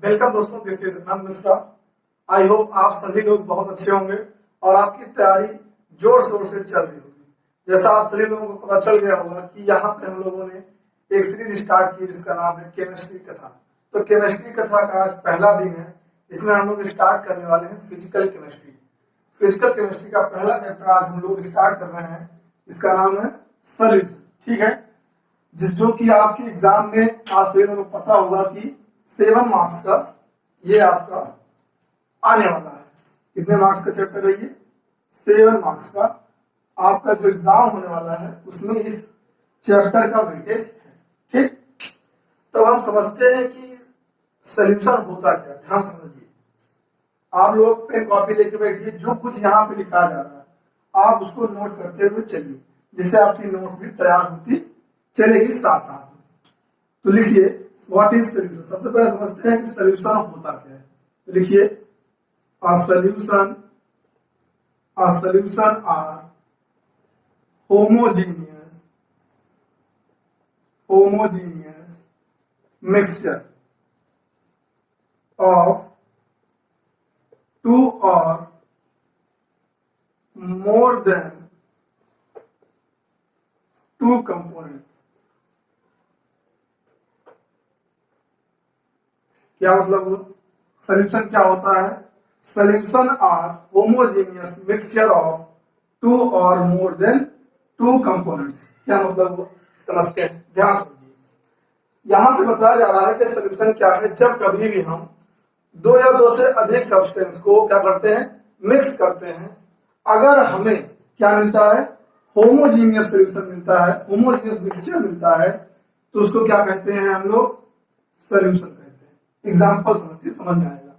Welcome दोस्तों, this is Anant Mishra. I hope आप सभी लोग बहुत अच्छे होंगे और आपकी तैयारी जोर शोर से चल रही होगी। जैसा आप सभी लोगों को पता चल गया होगा कि यहाँ पे हम लोगों ने एक सीरीज स्टार्ट की जिसका नाम है केमिस्ट्री कथा। तो केमिस्ट्री कथा का आज पहला दिन है। इसमें हम लोग स्टार्ट करने वाले हैं फिजिकल केमिस्ट्री। फिजिकल केमिस्ट्री का पहला चैप्टर आज हम लोग स्टार्ट कर रहे हैं। इसका नाम है सॉल्यूशन। ठीक है, जो कि आपके एग्जाम में आप सभी लोगों को पता होगा कि 7 मार्क्स का ये आपका आने वाला है। कितने मार्क्स का चैप्टर है ये? 7 मार्क्स का आपका जो एग्जाम होने वाला है उसमें इस चैप्टर का वेटेज है। ठीक, तो हम समझते हैं कि सॉल्यूशन होता क्या। ध्यान समझिए, आप लोग पेन कॉपी लेके बैठिए। जो कुछ यहाँ पे लिखा जा रहा है आप उसको नोट करते हुए चलिए, जिससे आपकी नोट भी तैयार होती चलेगी साथ साथ में। तो लिखिए व्हाट इज सॉल्यूशन। सबसे पहले समझते हैं कि सॉल्यूशन होता क्या है। तो लिखिए a solution are homogeneous mixture of 2 or more than 2 component। क्या मतलब? सॉल्यूशन क्या होता है? Solution are homogeneous mixture of 2 or more than 2 components. क्या मतलब समझते हैं, ध्यान समझिए। यहां पे बताया जा रहा है कि सॉल्यूशन क्या है। जब कभी भी हम 2 या 2 से अधिक सब्सटेंस को क्या करते हैं, मिक्स करते हैं, अगर हमें क्या मिलता है, होमोजीनियस सॉल्यूशन मिलता है, होमोजीनियस मिक्सचर मिलता है, तो उसको क्या कहते हैं हम लोग? सॉल्यूशन कहते हैं। एग्जांपल समझिए, समझ में आएगा।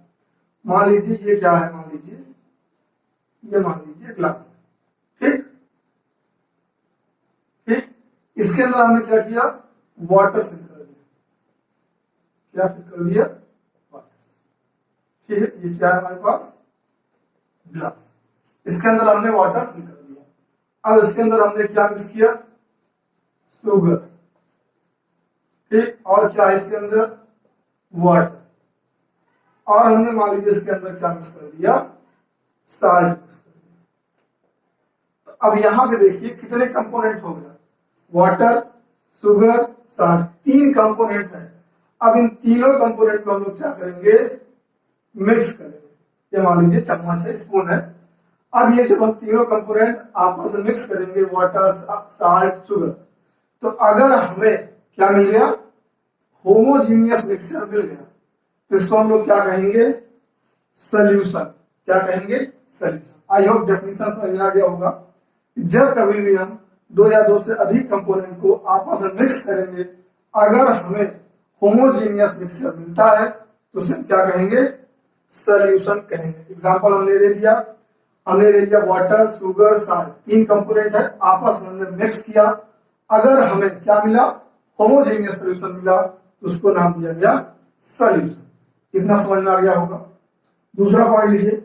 मान लीजिए ये क्या है, मान लीजिए ग्लास। ठीक ठीक, इसके अंदर हमने क्या किया, वाटर फिल कर दिया। क्या फिल कर दिया? ठीक है, ये क्या है हमारे पास? ग्लास। इसके अंदर हमने वाटर फिल कर दिया। अब इसके अंदर हमने क्या मिक्स किया? शुगर। ठीक, और क्या है इसके अंदर? वाटर। और हमने मान लीजिए इसके अंदर क्या मिक्स कर दिया? साल्ट मिक्स कर दिया। तो अब यहां पे देखिए कितने कंपोनेंट हो गया, वाटर, शुगर, साल्ट, 3 कंपोनेंट है। अब इन तीनों कंपोनेंट को हम लोग क्या करेंगे, मिक्स करेंगे। ये मान लीजिए चम्मच है, स्पून है। अब ये जब हम तीनों कंपोनेंट आपस में मिक्स करेंगे, वाटर, साल्ट, शुगर, तो अगर हमें क्या मिल गया, होमोजीनियस मिक्सचर मिल गया, तो इसको हम लोग क्या कहेंगे? सॉल्यूशन। क्या कहेंगे? सॉल्यूशन। आई होप डेफिनेशन समझ में आ गया होगा। जब कभी भी हम 2 या 2 से अधिक कंपोनेंट को आपस में मिक्स करेंगे, अगर हमें होमोजीनियस मिक्सचर मिलता है तो उसे क्या कहेंगे? सॉल्यूशन कहेंगे। एग्जांपल हमने ले लिया वाटर, शुगर, साल्ट, 3 कंपोनेंट है, आपस में हमने मिक्स किया। अगर हमें क्या मिला, होमोजीनियस सॉल्यूशन मिला, तो उसको नाम दिया गया सॉल्यूशन। कितना समझ में आ गया होगा? दूसरा पॉइंट लिखिए।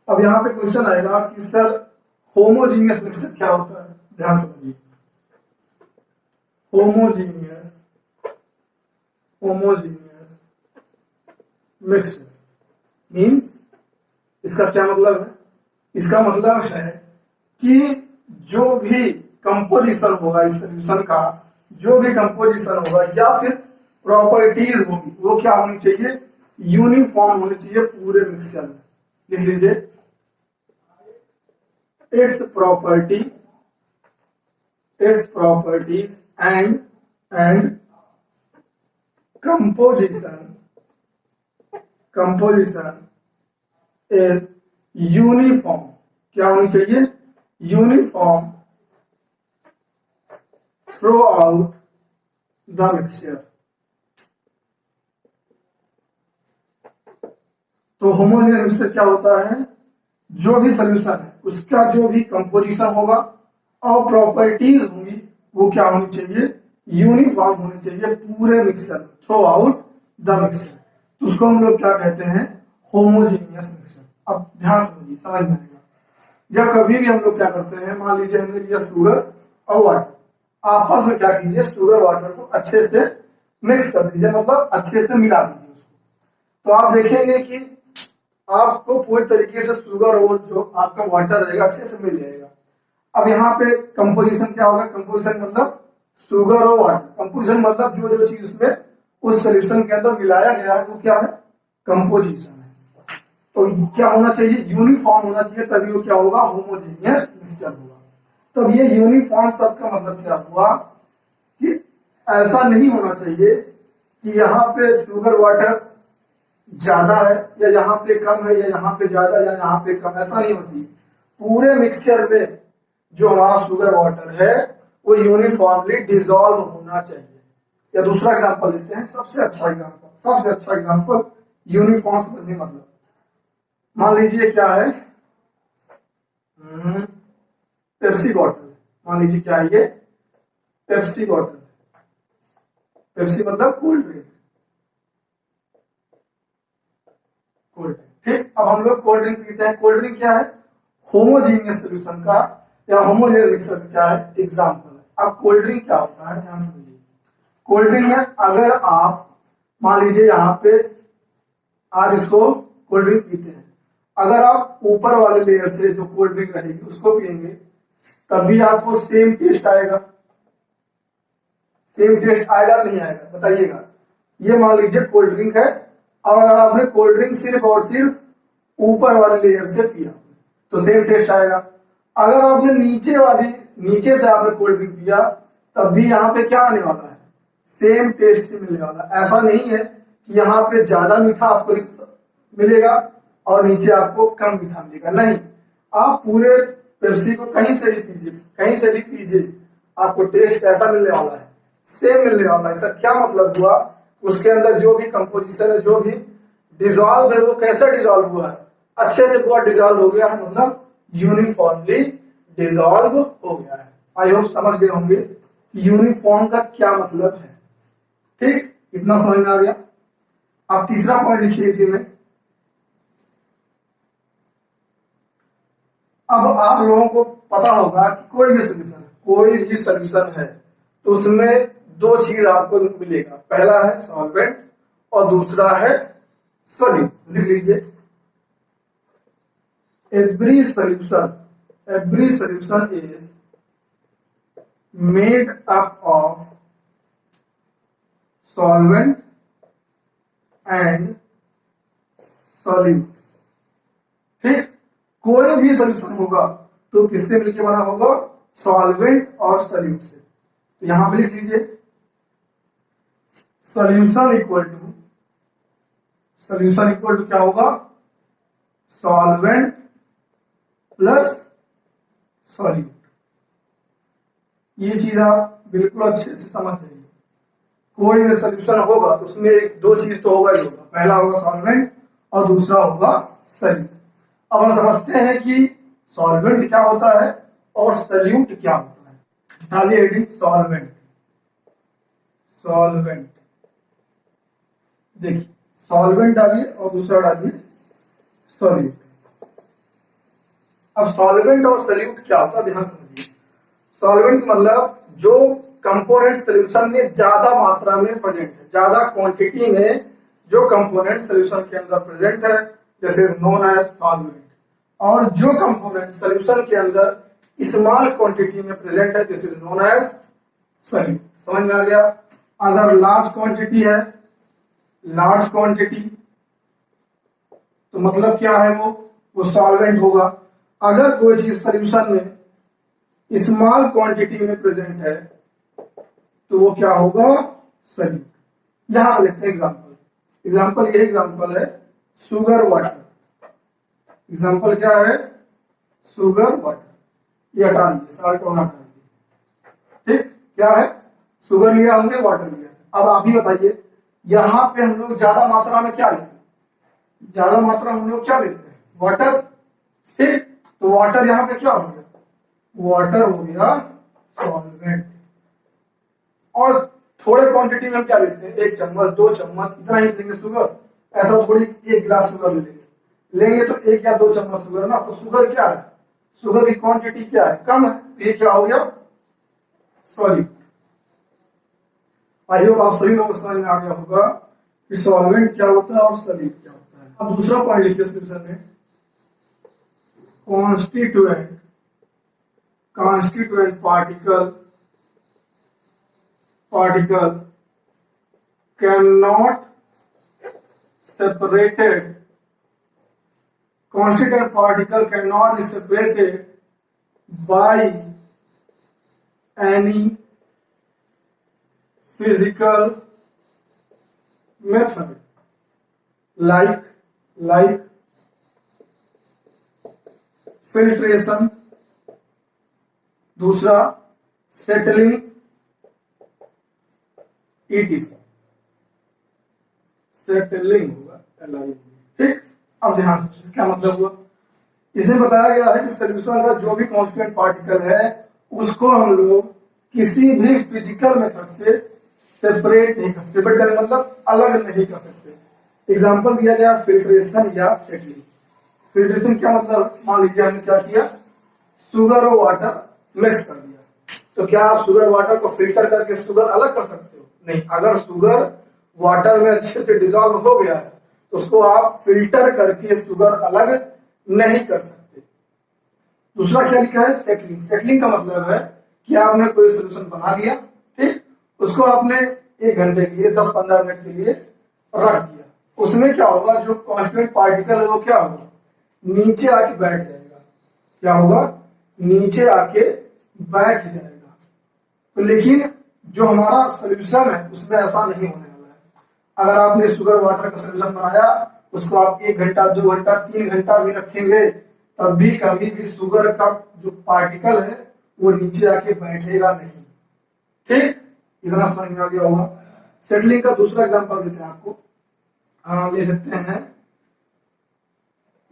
अब यहाँ पे क्वेश्चन आएगा कि सर होमोजीनियस मिक्सचर क्या होता है। ध्यान समझिए, होमोजीनियस मिक्सचर मीन्स, इसका क्या मतलब है? इसका मतलब है कि जो भी कंपोजिशन होगा इस सॉल्यूशन का, जो भी कंपोजिशन होगा या फिर प्रॉपर्टीज होगी, वो क्या होनी चाहिए? यूनिफॉर्म होनी चाहिए पूरे मिक्सचर में। लिख लीजिए its properties and composition is uniform. क्या होनी चाहिए? Uniform through out the mixture. तो होमोजेनियस मिक्सचर क्या होता है? जो भी सॉल्यूशन है उसका जो भी कंपोजिशन होगा और प्रॉपर्टीज होंगी, वो क्या होनी चाहिए? यूनिफॉर्म होनी चाहिए पूरे mixture, through out the mixture. तो उसको हम लोग क्या कहते हैं? Homogeneous mixture. अब ध्यान समझिए, समझ में आएगा। जब कभी भी हम लोग क्या करते हैं, मान लीजिए हमने लिया शुगर और वाटर, आपस में क्या कीजिए, शुगर वाटर को अच्छे से मिक्स कर दीजिए, मतलब अच्छे से मिला दीजिए उसको। तो आप देखेंगे कि आपको पूरी तरीके से शुगर और जो आपका वाटर रहेगा अच्छे से मिल जाएगा। अब यहाँ पे कंपोजिशन क्या होगा, कंपोजिशन मतलब शुगर और वाटर, कंपोजिशन मतलब जो जो चीज उसमें उस सोल्यूशन के अंदर मिलाया गया है वो क्या है, कंपोजिशन है। तो क्या होना चाहिए, यूनिफॉर्म होना चाहिए, तभी वो क्या होगा, होमोजेनियस मिक्सचर होगा। तब ये यूनिफॉर्म शब्द का मतलब क्या हुआ कि ऐसा नहीं होना चाहिए कि यहाँ पे शुगर वाटर ज्यादा है या यहाँ पे कम है या यहाँ पे ज्यादा या यहाँ पे कम, ऐसा नहीं होती। पूरे मिक्सचर में जो हमारा शुगर वाटर है वो यूनिफॉर्मली डिसॉल्व होना चाहिए। या दूसरा एग्जांपल लेते हैं, सबसे अच्छा एग्जांपल यूनिफॉर्म समझने मतलब, मान लीजिए क्या है, पेप्सी बॉटल, मान लीजिए क्या है ये, पेप्सी बॉटल, पेप्सी मतलब कोल्ड ड्रिंक, ठीक। अब हम लोग कोल्ड ड्रिंक पीते हैं, कोल्ड ड्रिंक क्या है, होमोजीनियस सोल्यूशन का या होमोजेनियस मिक्सचर क्या है, एग्जांपल है। अब कोल्ड ड्रिंक क्या होता है, ध्यान समझिए। कोल्ड ड्रिंक में अगर आप मान लीजिए यहाँ पे आप इसको कोल्ड ड्रिंक पीते हैं, अगर आप ऊपर वाले लेयर से जो कोल्ड ड्रिंक रहेगी उसको पियेंगे तब भी आपको सेम टेस्ट आएगा, सेम टेस्ट आएगा नहीं आएगा, बताइएगा। ये मान लीजिए कोल्ड ड्रिंक है और अगर आपने कोल्ड ड्रिंक सिर्फ और सिर्फ ऊपर वाले लेयर से पिया तो सेम टेस्ट आएगा। अगर आपने नीचे से आपने कोल्ड ड्रिंक पिया तब भी यहाँ पे क्या आने वाला है, सेम टेस्ट मिलने वाला। ऐसा नहीं है कि यहाँ पे ज्यादा मीठा आपको मिलेगा और नीचे आपको कम मीठा मिलेगा, नहीं। आप पूरे पेप्सी को कहीं से भी पीजिए आपको टेस्ट ऐसा मिलने वाला है, सेम मिलने वाला है। सर क्या मतलब हुआ, उसके अंदर जो भी कंपोजिशन है, जो भी डिसॉल्व है, वो कैसे डिसॉल्व हुआ है, अच्छे से पूरा डिसॉल्व हो गया है, मतलब यूनिफॉर्मली डिसॉल्व हो गया है। आई होप समझ गए होंगे कि यूनिफॉर्म का क्या मतलब है, ठीक, इतना समझ में आ गया। अब तीसरा पॉइंट लिखिए इसी में। अब आप लोगों को पता होगा कि कोई भी सोल्यूशन है तो उसमें दो चीज आपको मिलेगा, पहला है सॉल्वेंट और दूसरा है सोल्यूट। लिख लीजिए, every solution is made up of solvent and solute, ठीक। कोई भी सोल्यूशन होगा तो किससे मिलकर बना होगा, सॉल्वेंट और सोल्यूट से। तो यहां पे लिख लीजिए, सोल्यूशन इक्वल टू क्या होगा, सॉल्वेंट प्लस सॉल्यूट। ये चीज आप बिल्कुल अच्छे से समझ जाइए। कोई भी सोल्यूशन होगा तो उसमें एक दो चीज तो होगा ही होगा, पहला होगा सॉल्वेंट और दूसरा होगा सोल्यूट। अब हम समझते हैं कि सॉल्वेंट क्या होता है और सोल्यूट क्या होता है। डालिए हेडिंग सॉल्वेंट, देखिए सॉल्वेंट डालिए और दूसरा डालिए सोल्यूट। अब सॉल्वेंट और सोल्यूट क्या होता है, ध्यान समझिए। सॉल्वेंट मतलब जो कंपोनेंट सोल्यूशन में ज्यादा मात्रा में प्रेजेंट है, ज्यादा क्वांटिटी में जो कंपोनेंट सोल्यूशन के अंदर प्रेजेंट है, this is known as solvent. और जो कंपोनेंट सोल्यूशन के अंदर स्मॉल क्वांटिटी में प्रेजेंट है, this is known as solute. समझ में आ गया। अगर लार्ज क्वांटिटी है, लार्ज क्वांटिटी तो मतलब क्या है, वो सॉल्वेंट होगा। अगर कोई चीज सोल्यूशन में स्मॉल क्वांटिटी में प्रेजेंट है तो वो क्या होगा, सोल्यूट। यहां पर देखते हैं एग्जांपल ये एग्जांपल है शुगर वाटर। एग्जांपल क्या है, शुगर वाटर। ये हटा दीजिए, साल्ट हटा दीजिए, ठीक। क्या है, शुगर लिया हमने, वाटर लिया। अब आप ही बताइए, यहां पे हम लोग ज्यादा मात्रा में क्या लेते हैं, ज्यादा मात्रा हम लोग क्या लेते हैं, वाटर, ठीक। तो वाटर यहां पे क्या हो गया, वाटर हो गया सॉल्वेंट। और थोड़े क्वांटिटी में हम क्या लेते हैं, एक चम्मच, दो चम्मच, इतना ही लेंगे शुगर। ऐसा थोड़ी एक गिलास शुगर लेंगे तो एक या दो चम्मच शुगर ना। तो शुगर क्या है, शुगर की क्वांटिटी क्या है, कम है, तो ये क्या हो गया, सॉल्यूट। आई होप आप सभी लोगों को समझ में आ गया होगा कि सॉल्वेंट क्या होता है और सॉल्यूट क्या होता है। अब दूसरा पॉइंट लिखिए सॉल्यूशन में, constituent particle cannot separated constituent particle cannot be separated by any physical method like filtration, दूसरा सेटलिंग, ETC। सेटलिंग होगा LING, ठीक। अब ध्यान से क्या मतलब हुआ, इसे बताया गया है कि सोल्यूशन का जो भी कांस्टेंट पार्टिकल है उसको हम लोग किसी भी फिजिकल मेथड से सेपरेट नहीं कर, सेपरेट करने मतलब अलग नहीं कर सकते। एग्जांपल दिया गया फिल्ट्रेशन या सेटलिंग। फिल्ट्रेशन क्या मतलब, मान लीजिए हमने क्या किया, शुगर और वाटर मिक्स कर दिया, तो क्या आप शुगर वाटर को फिल्टर करके शुगर अलग कर सकते हो? नहीं। अगर शुगर वाटर में अच्छे से डिजॉल्व हो गया है तो उसको आप फिल्टर करके शुगर अलग नहीं कर सकते। दूसरा क्या लिखा है, सेटलिंग। सेटलिंग का मतलब है कि आपने कोई सोल्यूशन बना दिया, ठीक, उसको आपने 1 घंटे के लिए 10-15 मिनट के लिए रख दिया, उसमें क्या होगा, जो कांस्टेंट पार्टिकल है वो क्या होगा, नीचे आके बैठ जाएगा। क्या होगा, नीचे आके बैठ जाएगा। तो लेकिन जो हमारा सोल्यूशन है उसमें ऐसा नहीं होने वाला है। अगर आपने शुगर वाटर का सोल्यूशन बनाया, उसको आप 1 घंटा 2 घंटा 3 घंटा भी रखेंगे, तब भी कभी भी शुगर का जो पार्टिकल है वो नीचे आके बैठेगा नहीं, ठीक। इतना समझ में आ गया होगा। सेटलिंग का दूसरा एग्जांपल देते हैं आपको, ले सकते हैं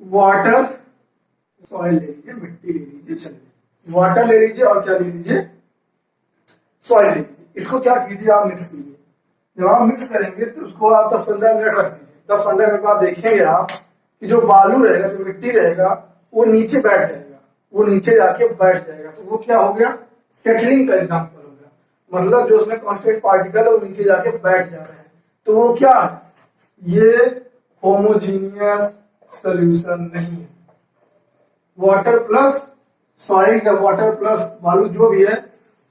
वाटर, सॉइल ले लीजिए, मिट्टी ले लीजिए, चलिए वाटर ले लीजिए और क्या ले लीजिए, सॉइल ले लीजिए। इसको क्या कीजिए, आप मिक्स कीजिए। जब आप मिक्स करेंगे तो उसको आप 10-15 मिनट रख दीजिए। 10-15 मिनट बाद देखेंगे आप कि जो बालू रहेगा, जो मिट्टी रहेगा, वो नीचे बैठ जाएगा, वो नीचे जाके बैठ जाएगा। तो वो क्या हो गया, सेटलिंग का एग्जाम्पल हो गया। मतलब जो उसमें कांस्टेंट पार्टिकल है वो नीचे जाके बैठ जा रहे हैं, तो वो क्या है, ये होमोजीनियस सोल्यूशन नहीं है। वाटर प्लस सॉइल या वाटर प्लस बालू जो भी है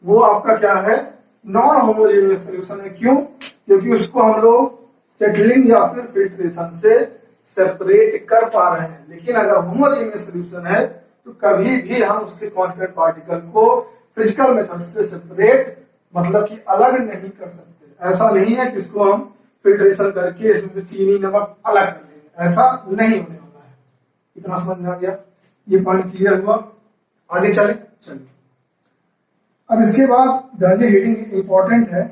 वो आपका क्या है, नॉन होमोजेनियस सोल्यूशन है। क्यों, क्योंकि उसको हम लोग सेटलिंग या फिर फिल्ट्रेशन से सेपरेट कर पा रहे हैं। लेकिन अगर होमोजेनियस सोल्यूशन है तो कभी भी हम उसके कांस्टेंट पार्टिकल को फिजिकल मेथड से सेपरेट मतलब कि अलग नहीं कर सकते। ऐसा नहीं है कि इसको हम फिल्ट्रेशन करके इसमें से चीनी नमक अलग कर देंगे, ऐसा नहीं होने वाला है। इतना समझ में आ गया, ये पॉइंट क्लियर हुआ। आगे चलिए। अब इसके बाद पहले हेडिंग इंपॉर्टेंट है,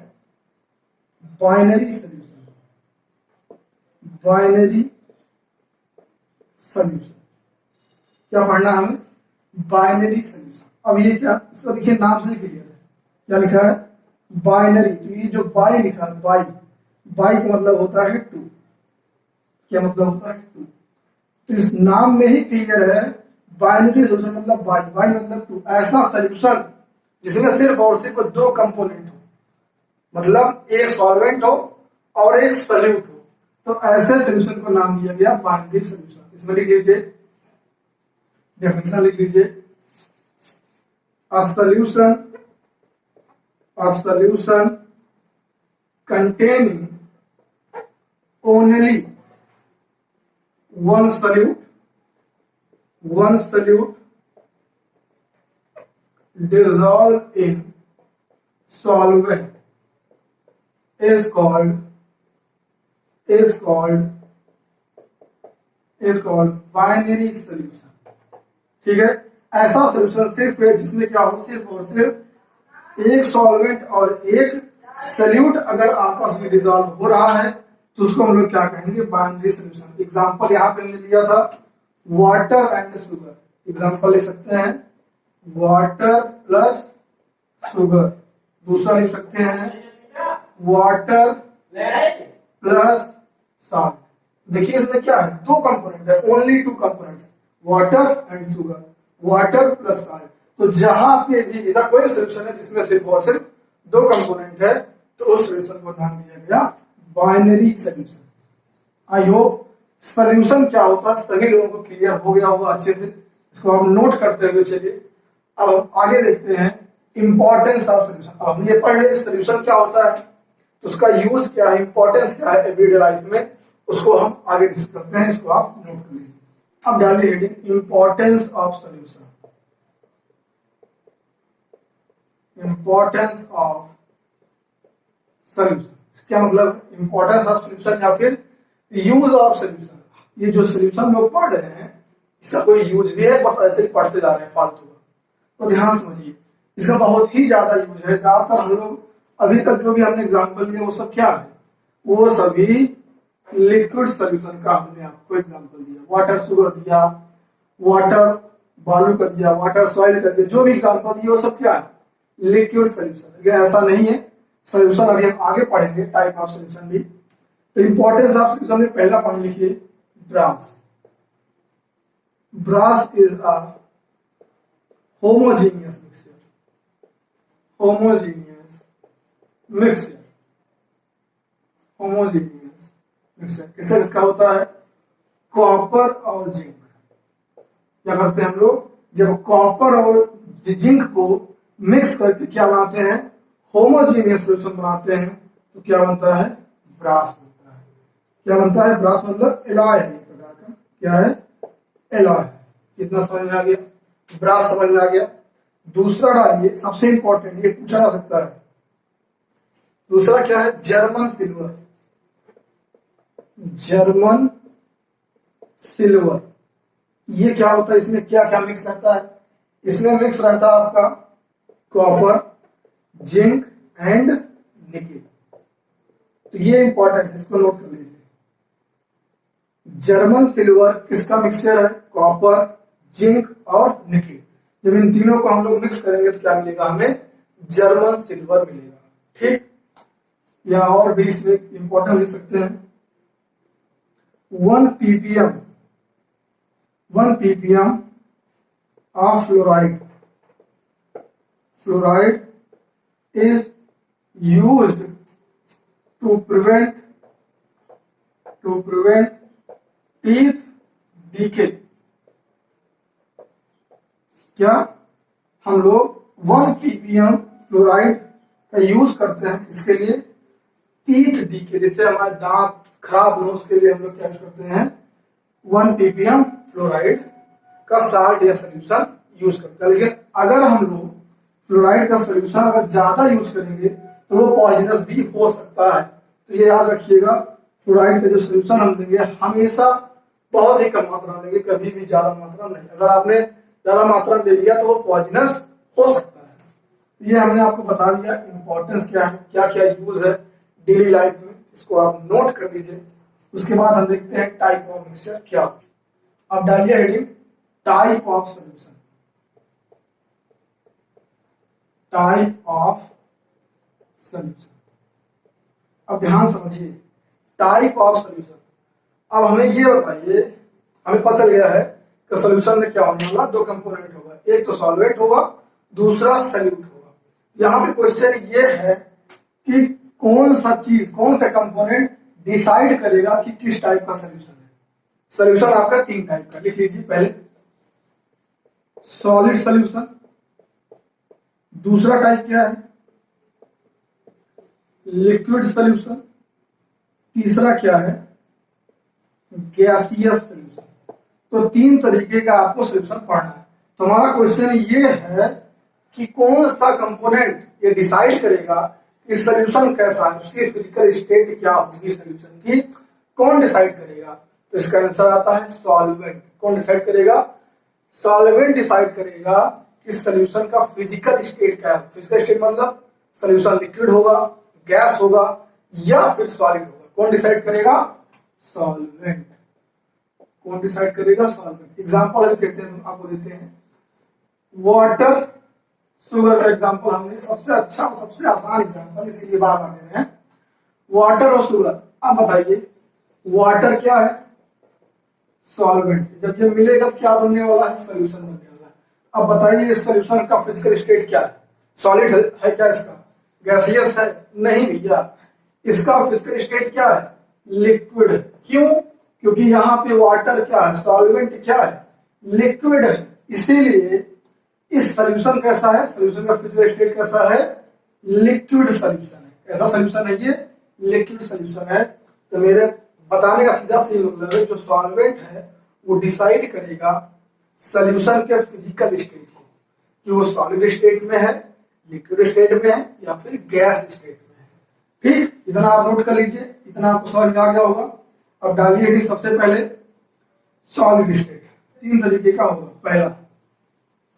बाइनरी सॉल्यूशन। बाइनरी सॉल्यूशन क्या पढ़ना है हमें, बाइनरी सॉल्यूशन। अब ये क्या, इसको देखिए नाम से क्लियर है, क्या लिखा है, बाइनरी। तो ये जो बाई लिखा है, बाई का मतलब होता है 2। क्या मतलब होता है, 2। तो इस नाम में ही क्लियर है, बाइनरी सॉल्यूशन मतलब बाई मतलब 2। ऐसा सॉल्यूशन जिसमें सिर्फ और सिर्फ 2 कंपोनेंट हो, मतलब एक सॉल्वेंट हो और एक सॉल्यूट हो, तो ऐसे सॉल्यूशन को नाम दिया गया बाइनरी सॉल्यूशन। इसमें लिख लीजिए, डेफिनेशन लिख लीजिए, a solution containing only one solute dissolved in solvent is called binary solution। ठीक है, ऐसा सॉल्यूशन सिर्फ है जिसमें क्या हो, सिर्फ और सिर्फ एक सॉल्वेंट और एक सॉल्यूट अगर आपस में डिसॉल्व हो रहा है तो उसको हम लोग क्या कहेंगे, बाइनरी सॉल्यूशन। एग्जांपल यहाँ पे हमने लिया था वाटर एंड शुगर। एग्जांपल लिख सकते हैं वाटर प्लस शुगर। दूसरा लिख सकते हैं वाटर प्लस सॉल्ट। देखिए इसमें क्या है, 2 कंपोनेंट है, only 2 components, water and sugar, water plus salt. तो जहां पे भी ऐसा कोई सॉल्यूशन है जिसमें सिर्फ और सिर्फ 2 कंपोनेंट है तो उस सॉल्यूशन को नाम दिया गया binary solution. I hope solution क्या होता है सभी लोगों को क्लियर हो गया होगा अच्छे से। इसको हम नोट करते हुए चलिए अब हम आगे देखते हैं इंपॉर्टेंस ऑफ सोल्यूशन। अब हम ये पढ़ लिया सोल्यूशन क्या होता है, तो उसका यूज क्या है, इंपॉर्टेंस क्या है एवरीडे लाइफ में, उसको हम आगे डिस्कस करते हैं। इसको आप नोट कर लीजिए। अब डालिए heading importance of solution. Importance of solution क्या मतलब, इंपॉर्टेंस ऑफ सोल्यूशन या फिर यूज ऑफ सोल्यूशन। ये जो सोल्यूशन लोग पढ़ रहे हैं इसका कोई यूज भी है, बस ऐसे ही पढ़ते जा रहे हैं फालतू का, तो ध्यान समझिए इसका बहुत ही ज्यादा यूज है। ज्यादातर हम लोग अभी तक जो भी हमने एग्जाम्पल दिए वो सब क्या है, वो सभी लिक्विड सोल्यूशन का हमने आपको एग्जाम्पल दिया। वाटर शुगर दिया, वाटर बालू का दिया, वाटर सॉइल का दिया, जो भी एग्जाम्पल दिए वो सब क्या है, लिक्विड सोल्यूशन। लेकिन ऐसा नहीं है, सोल्यूशन अभी हम आगे पढ़ेंगे, टाइप ऑफ सोल्यूशन भी। तो इंपॉर्टेंस ऑफ सोल्यूशन में पहला पॉइंट लिखिए brass. Brass is a homogeneous mixture. Homogeneous mixture, homogeneous mixture किससे किसका होता है, कॉपर और जिंक। क्या करते हैं हम लोग, जब कॉपर और जिंक को मिक्स करके क्या बनाते हैं, होमोजीनियस सोल्यूशन बनाते हैं, तो क्या बनता है, ब्रास बनता है। क्या बनता है, ब्रास मतलब एलॉय है, एक प्रकार का क्या है, एलॉय है। कितना समझ में आ गया, ब्रास समझ में आ गया। दूसरा डालिए, सबसे इंपॉर्टेंट, ये पूछा जा सकता है। दूसरा क्या है, जर्मन सिल्वर। जर्मन सिल्वर ये क्या होता है, इसमें क्या क्या मिक्स रहता है, इसमें मिक्स रहता है आपका कॉपर, जिंक एंड निकेल। तो ये इंपॉर्टेंट है, इसको नोट कर लीजिए। जर्मन सिल्वर किसका मिक्सचर है, कॉपर, जिंक और निकेल। जब इन तीनों को हम लोग मिक्स करेंगे तो क्या मिलेगा, हमें जर्मन सिल्वर मिलेगा। ठीक, या और भी इसमें इंपॉर्टेंट लिख सकते हैं 1 ppm, 1 ppm of fluoride, fluoride is used to prevent teeth decay। क्या हम लोग 1 ppm फ्लोराइड का यूज करते हैं, इसके लिए टीथ डीके, जिससे हमारे दांत खराब न हो उसके लिए हम लोग क्या यूज करते हैं, 1 ppm फ्लोराइड का साल्ट या सोल्यूशन यूज करते हैं। लेकिन अगर हम लोग फ्लोराइड का सोल्यूशन अगर ज्यादा यूज करेंगे तो वो पॉइजनस भी हो सकता है। तो ये याद रखिएगा, फ्लोराइड का जो सोल्यूशन हम देंगे हमेशा बहुत ही कम मात्रा में लेंगे, कभी भी ज्यादा मात्रा नहीं। अगर आपने ज्यादा मात्रा में ले लिया तो वो पॉइजनस हो सकता है। ये हमने आपको बता दिया इंपॉर्टेंस क्या है, क्या क्या यूज है डेली लाइफ में, इसको आप नोट कर लीजिए। उसके बाद हम देखते हैं टाइप ऑफ मिक्सचर क्या। अब डालिए heading type of solution. Type of solution, अब ध्यान समझिए, टाइप ऑफ सोल्यूशन। अब हमें ये बताइए, हमें पता चल गया है कि सोल्यूशन में क्या होने वाला, दो कंपोनेंट होगा, एक तो सॉल्वेंट होगा, दूसरा सॉल्यूट होगा। यहाँ पे क्वेश्चन ये है कि कौन सा चीज, कौन सा कंपोनेंट डिसाइड करेगा कि किस टाइप का सोल्यूशन है। सोल्यूशन आपका 3 टाइप का, लिख लीजिए। पहले सॉलिड सोल्यूशन, दूसरा टाइप क्या है, लिक्विड सोल्यूशन, तीसरा क्या है, गैसियस सोल्यूशन। तो 3 तरीके का आपको सोल्यूशन पढ़ना है। तो हमारा क्वेश्चन ये है कि कौन सा कंपोनेंट ये डिसाइड करेगा कि सोल्यूशन कैसा है, उसकी फिजिकल स्टेट क्या होगी सोल्यूशन की, कौन डिसाइड करेगा। तो इसका आंसर आता है सॉल्वेंट। कौन डिसाइड करेगा, सॉल्वेंट डिसाइड करेगा कि सोल्यूशन का फिजिकल स्टेट क्या है। फिजिकल स्टेट मतलब सोल्यूशन लिक्विड होगा, गैस होगा या फिर सॉलिड होगा। कौन डिसाइड करेगा, सॉल्वेंट। कौन डिसाइड करेगा, सॉल्वेंट। एग्जांपल अगर देते हैं, आपको देते हैं वाटर शुगर का एग्जांपल। हमने सबसे अच्छा, सबसे आसान एग्जांपल इसीलिए बार बार दे रहे हैं, वाटर और शुगर। अब बताइए वाटर क्या है, सॉल्वेंट। जब ये मिलेगा क्या बनने वाला है, सोल्यूशन बनने वाला है। अब बताइए इस सोल्यूशन का फिजिकल स्टेट क्या है, सॉलिड है क्या, इसका गैसियस है, नहीं भैया, इसका फिजिकल स्टेट क्या है, लिक्विड है। क्यों? क्योंकि यहाँ पे वाटर क्या है, सॉल्वेंट क्या है, लिक्विड है, इसीलिए इस सोल्यूशन कैसा है, सोल्यूशन का फिजिकल स्टेट कैसा है, लिक्विड सोल्यूशन है। कैसा सोल्यूशन है ये, लिक्विड सोल्यूशन है। तो मेरे बताने का सीधा सही मतलब है जो सॉल्वेंट है वो डिसाइड करेगा सोल्यूशन के फिजिकल स्टेट को, कि वो सॉलिड स्टेट में है, लिक्विड स्टेट में है या फिर गैस स्टेट में है। ठीक, इतना आप नोट कर लीजिए, इतना आपको समझ में आ गया होगा। अब डालिए डी सबसे पहले सॉलिड स्टेट, तीन तरीके का होगा। पहला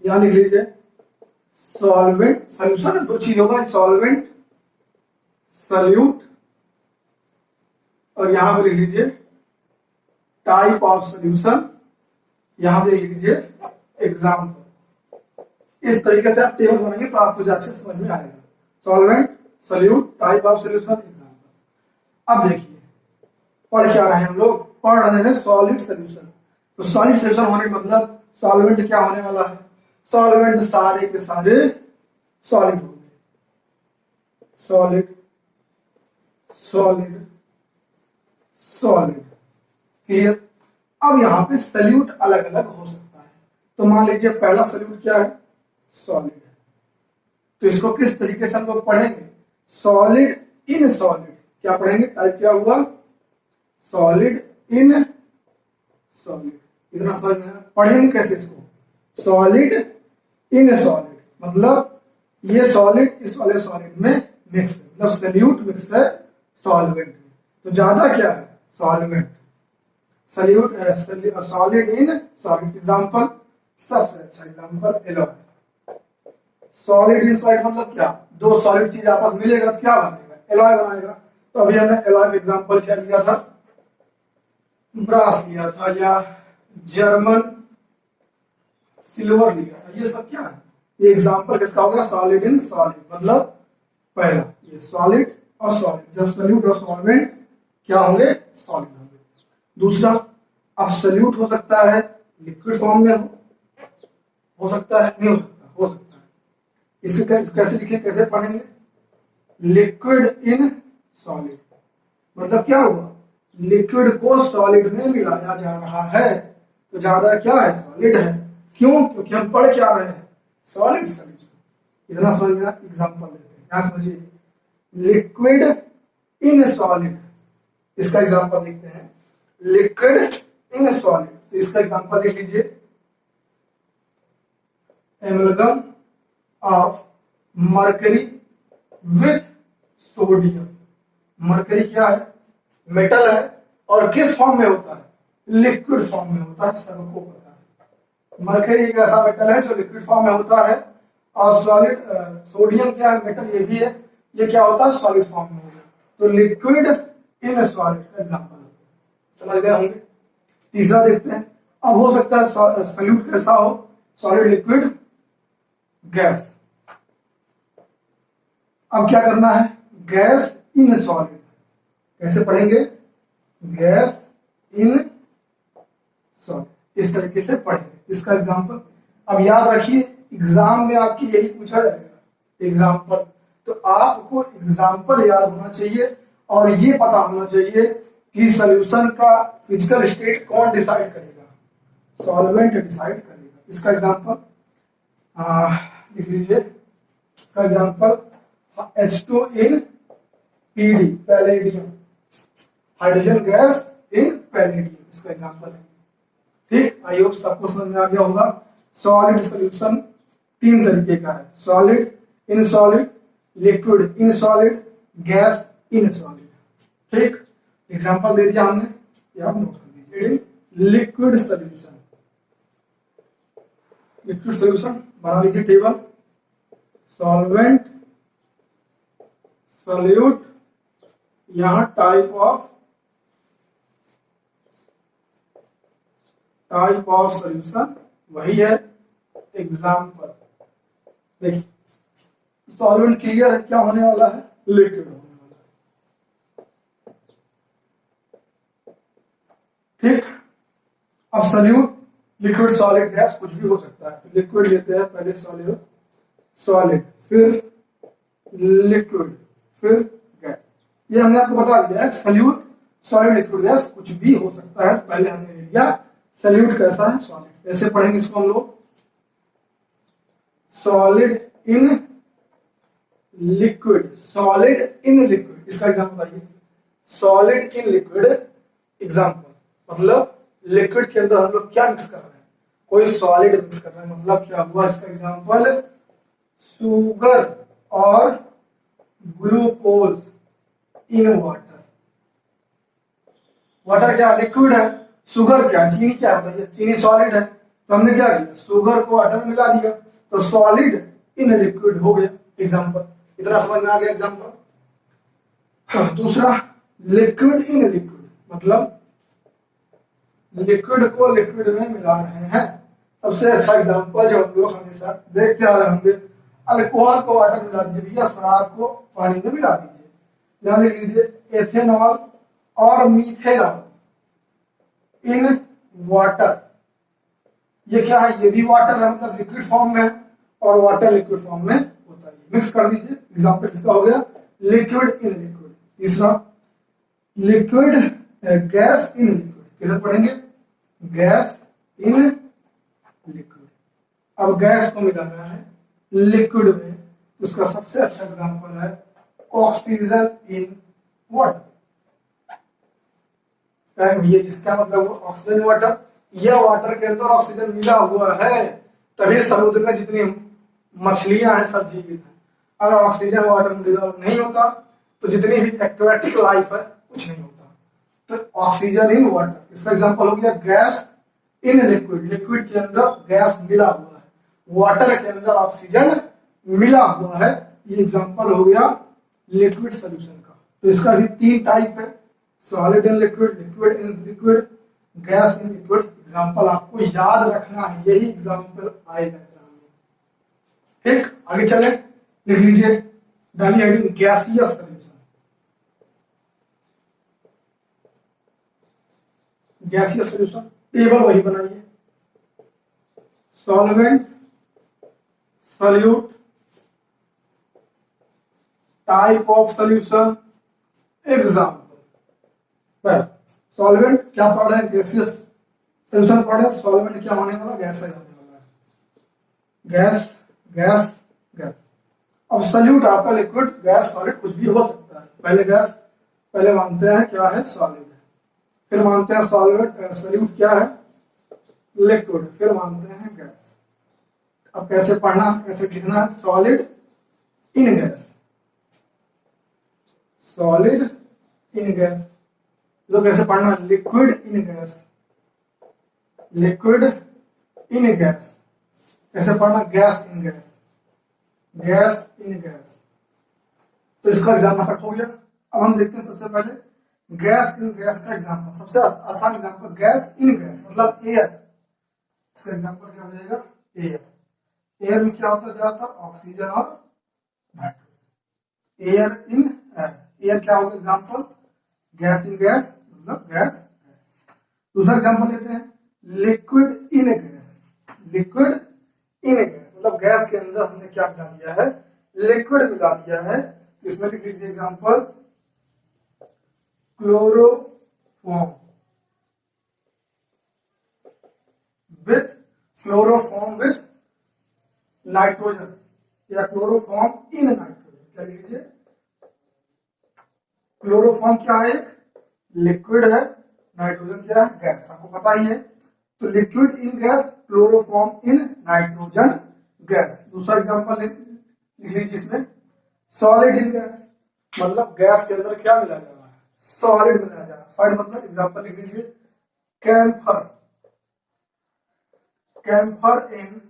यहां लिख लीजिए सॉल्वेंट, सोल्यूशन दो चीज होगा, सॉल्वेंट सल्यूट, और यहां पर लिख लीजिए टाइप ऑफ सोल्यूशन, यहां पे लिख लीजिए एग्जाम्पल। इस तरीके से आप टेबल बनाएंगे तो आपको अच्छे समझ में आएगा। Solvent solute type of solution example. अब देखिए पढ़ क्या रहे हैं हम लोग, पढ़ रहे हैं सॉलिड सोल्यूशन। तो सॉलिड सोल्यूशन होने का मतलब सॉल्वेंट क्या होने वाला है, सॉल्वेंट सारे के सारे सॉलिड होंगे, सॉलिड सॉलिड सॉलिड। क्लियर? अब यहाँ पे सल्यूट अलग अलग हो सकता है। तो मान लीजिए पहला सल्यूट क्या है, सॉलिड है, तो इसको किस तरीके से हम लोग पढ़ेंगे, सॉलिड इन सॉलिड। क्या पढ़ेंगे, टाइप क्या हुआ, सॉलिड इन सॉलिड। इतना समझ में पढ़ेंगे कैसे इसको, सॉलिड इन सॉलिड, मतलब ये सॉलिड इस वाले सॉलिड में मिक्स है, मतलब सल्यूट मिक्स है सॉल्वेंट में। तो ज्यादा क्या है, solvent solute solid in solid. Example सबसे अच्छा example alloy. Solid in solid मतलब क्या, दो सॉलिड चीज आपस में मिलेगा तो क्या बनेगा, एलॉय बनाएगा। तो अभी हमने एलॉय का एग्जांपल क्या लिया था, ब्रास लिया था या जर्मन सिल्वर लिया था। ये सब क्या है, ये एग्जांपल किसका होगा, सॉलिड इन सॉलिड। मतलब पहला ये सॉलिड और सॉलिड, जब सॉल्यूट और सॉल्वेंट क्या होंगे, सॉलिड होंगे। दूसरा अब सॉल्यूट हो सकता है लिक्विड फॉर्म में हो सकता है, नहीं हो सकता, हो सकता है। इसे कैसे लिखें, कैसे पढ़ेंगे, लिक्विड इन सॉलिड। मतलब क्या हुआ, लिक्विड को सॉलिड में मिलाया जा रहा है, तो ज्यादा क्या है, सॉलिड है। क्यों, क्योंकि हम पढ़ क्या रहे हैं, सॉलिड सोल्यूशन। इतना समझ में, एग्जांपल देते हैं, यहाँ समझिए लिक्विड इन सॉलिड, इसका एग्जांपल देखते हैं, लिक्विड इन सॉलिड। तो इसका एग्जांपल लिख लीजिए, amalgam of mercury with sodium. Mercury क्या है, मेटल है, और किस फॉर्म में होता है, लिक्विड फॉर्म में होता है, सबको पता है। मरकरी एक ऐसा मेटल है जो लिक्विड फॉर्म में होता है, और सॉलिड सोडियम क्या है, मेटल ये भी है, ये क्या होता है, सॉलिड फॉर्म में होगा। तो लिक्विड इन सॉलिड का एग्जांपल समझ गए होंगे। तीसरा देखते हैं, अब हो सकता है सॉल्यूट कैसा हो, सॉलिड लिक्विड गैस। अब क्या करना है, गैस इन सॉलिड। कैसे पढ़ेंगे, गैस इन सॉलिड, इस तरीके से पढ़ेंगे। इसका एग्जांपल अब याद रखिए, एग्जाम में आपकी यही पूछा जाएगा एग्जांपल। तो आपको एग्जांपल याद होना चाहिए और ये पता होना चाहिए कि सॉल्यूशन का फिजिकल स्टेट कौन डिसाइड करेगा, सॉल्वेंट डिसाइड करेगा। इसका एग्जांपल लिख लीजिए, इसका example H2 in PD palladium, hydrogen gas in palladium, इसका एग्जांपल है। ठीक, आई होप सबको समझ में आ गया होगा। सॉलिड सॉल्यूशन तीन तरीके का है, solid in solid, liquid in solid, gas in solid. ठीक, एग्जांपल दे दिया हमने, ये आप नोट कर लीजिए। लिक्विड सॉल्यूशन, लिक्विड सॉल्यूशन बना लीजिए टेबल, सॉल्वेंट सॉल्यूट, यहां टाइप ऑफ सॉल्यूशन वही है, एग्जांपल। देखिए सॉल्वेंट क्लियर है, क्या होने वाला है, लिक्विड होने वाला है। ठीक, अब सॉल्यूट लिक्विड सॉलिड गैस कुछ भी हो सकता है। तो लिक्विड लेते हैं पहले, सॉल्यूट सॉलिड, फिर लिक्विड, फिर गैस। ये हमने आपको बता दिया है, सॉल्यूट सॉलिड लिक्विड गैस कुछ भी हो सकता है। पहले हमने ले लिया सॉल्यूट कैसा है, सॉलिड। कैसे पढ़ेंगे इसको हम लोग, solid in liquid, solid in liquid, इसका एग्जांपल बताइए। सॉलिड इन लिक्विड एग्जांपल मतलब लिक्विड के अंदर हम लोग क्या मिक्स कर रहे हैं, कोई सॉलिड मिक्स कर रहे हैं, मतलब क्या हुआ इसका एग्जांपल, शुगर और ग्लूकोज इन वाटर। वाटर क्या लिक्विड है, शुगर क्या, चीनी क्या बताइए, चीनी सॉलिड है, तो हमने क्या किया, शुगर को वाटर में मिला दिया, तो सॉलिड इन लिक्विड हो गया एग्जांपल। इतना समझ में आ गया एग्जांपल। हाँ, दूसरा लिक्विड इन लिक्विड मतलब लिक्विड को लिक्विड में मिला रहे हैं। सबसे अच्छा एग्जांपल जो हम लोग हमेशा देखते आ रहे होंगे, अल्कोहल को वाटर मिला दीजिए भैया, शराब को पानी में मिला दीजिए। यहाँ लिख लीजिए एथेनॉल और मीथेनॉल इन वाटर। ये क्या है, ये भी वाटर है, मतलब लिक्विड फॉर्म में है, और वाटर लिक्विड फॉर्म में होता है। मिक्स कर दीजिए, एग्जांपल इसका हो गया लिक्विड इन लिक्विड। तीसरा लिक्विड गैस इन लिक्विड, कैसे पढ़ेंगे, गैस इन लिक्विड। अब गैस को मिलाना है लिक्विड में, तो उसका सबसे अच्छा एग्जांपल है ऑक्सीजन इन वाटर। भैया जिसका मतलब ऑक्सीजन वाटर, यह वाटर के अंदर ऑक्सीजन मिला हुआ है, तभी समुद्र में जितनी मछलियां हैं सब जीवित हैं। अगर ऑक्सीजन वाटर में डिजॉल्व नहीं होता तो जितनी भी एक्वेटिक लाइफ है कुछ नहीं होता। तो ऑक्सीजन इन वाटर, इसका एग्जांपल हो गया गैस इन लिक्विड। लिक्विड के अंदर गैस मिला हुआ है, वाटर के अंदर ऑक्सीजन मिला हुआ है, ये एग्जांपल हो गया लिक्विड सॉल्यूशन का। तो इसका भी 3 टाइप है, solid in liquid, liquid in liquid, gas in liquid. Example आपको याद रखना है, यही एग्जांपल आएगा एग्जाम में। ठीक, आगे चले, लिख लीजिए, डालिए heading gaseous solution. Gaseous solution table वही बनाइए, solvent, solute, type of solution, example. Solvent क्या पढ़ रहे हैं, गैसियस सॉल्यूशन पढ़ रहे हैं, सॉल्वेंट क्या होने वाला, गैस होने वाला है, गैस गैस गैस। अब सॉल्यूट आपका लिक्विड गैस सॉलिड कुछ भी हो सकता है। पहले गैस, पहले मानते हैं क्या है, सॉलिड, फिर मानते हैं सॉल्वेंट, सॉल्यूट क्या है, लिक्विड, फिर मानते हैं गैस। अब कैसे पढ़ना, कैसे लिखना है, solid in gas, solid in gas. तो कैसे पढ़ना, liquid in gas, liquid in gas. कैसे पढ़ना, gas in gas, gas in gas. तो इसका एग्जाम्पल तक हो गया। अब हम देखते हैं सबसे पहले गैस इन गैस का एग्जाम्पल। सबसे आसान एग्जाम्पल गैस इन गैस मतलब एयर। इसका एग्जाम्पल क्या हो जाएगा, एयर। एयर में क्या होता है ज्यादातर, ऑक्सीजन और nitrogen. Air in air, air क्या होगा एग्जाम्पल, गैस इन गैस मतलब गैस। दूसरा एग्जाम्पल लेते हैं liquid in gas, liquid in gas मतलब गैस के अंदर हमने क्या मिला दिया है, लिक्विड मिला दिया है। इसमें लिख लीजिए example chloroform with, chloroform with nitrogen या क्लोरोफॉर्म इन नाइट्रोजन। क्या लिख लीजिए, क्लोरोफॉर्म क्या है, एक लिक्विड है, नाइट्रोजन क्या है, गैस, आपको पता ही है। तो liquid in gas, chloroform in nitrogen gas. दूसरा एग्जांपल लिख लीजिए इसमें सॉलिड इन गैस मतलब गैस के अंदर क्या मिला जा रहा है, सॉलिड मिलाया जा रहा है। सॉलिड मतलब एग्जांपल लिख लीजिए camphor, camphor in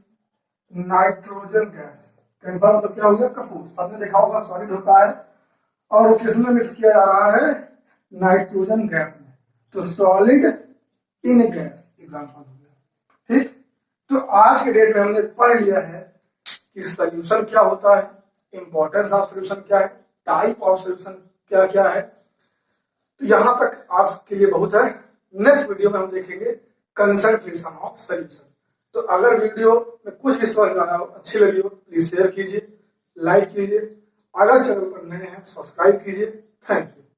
nitrogen gas. Camphor मतलब क्या हो गया, कपूर। सबने देखा होगा सॉलिड होता है और वो किसमें मिक्स किया जा रहा है, नाइट्रोजन गैस में। तो सॉलिड इन गैस एग्जांपल हो गया। ठीक, तो आज के डेट में हमने पढ़ लिया है कि सॉल्यूशन क्या होता है, इंपॉर्टेंस ऑफ सॉल्यूशन क्या है, टाइप ऑफ सॉल्यूशन क्या क्या है। तो यहां तक आज के लिए बहुत है। नेक्स्ट वीडियो में हम देखेंगे कंसंट्रेशन ऑफ सॉल्यूशन। तो अगर वीडियो में कुछ भी समझ में आया हो, अच्छी लगी हो, प्लीज शेयर कीजिए, लाइक कीजिए। अगर चैनल पर नए हैं सब्सक्राइब कीजिए। Thank you.